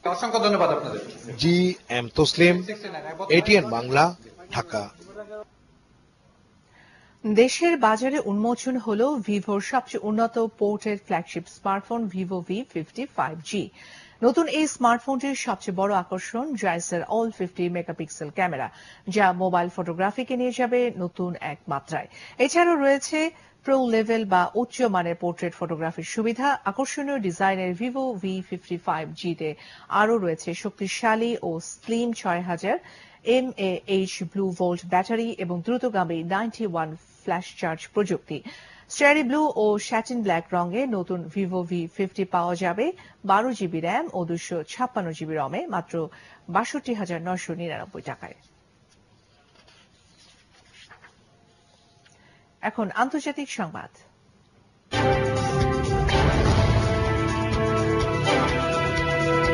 অসংখ্য ধন্যবাদ আপনাদের। G M Taslim, ATN Bangla, Dhaka. দেশের বাজারে উন্মোচন হল ভিভোর সবচেয়ে উন্নত ported flagship smartphone Vivo V50 5G। নতুন এই স্মার্টফোনটির সবচেয়ে বড় আকর্ষণ জাইসের অল 50 মেগাপিক্সেল ক্যামেরা, যা মোবাইল ফটোগ্রাফিকে নিয়ে যাবে নতুন এক মাত্রায়। এছাড়াও রয়েছে প্রো লেভেল বা উচ্চ মানের পোর্ট্রেট ফটোগ্রাফির সুবিধা। আকর্ষণীয় ডিজাইনের ভিভো V50 5G তে আরও রয়েছে শক্তিশালী ও slim 6000 mAh blue volt battery এবং দ্রুতগামী 91 ফ্ল্যাশ চার্জ প্রযুক্তি। স্টারি ব্লু ও স্যাটিন ব্ল্যাক রঙে নতুন ভিভো V50 পাওয়া যাবে 12GB র্যাম ও 256GB রমে মাত্র ৬২,৯৯৯ টাকায়। এখন আন্তর্জাতিক সংবাদ।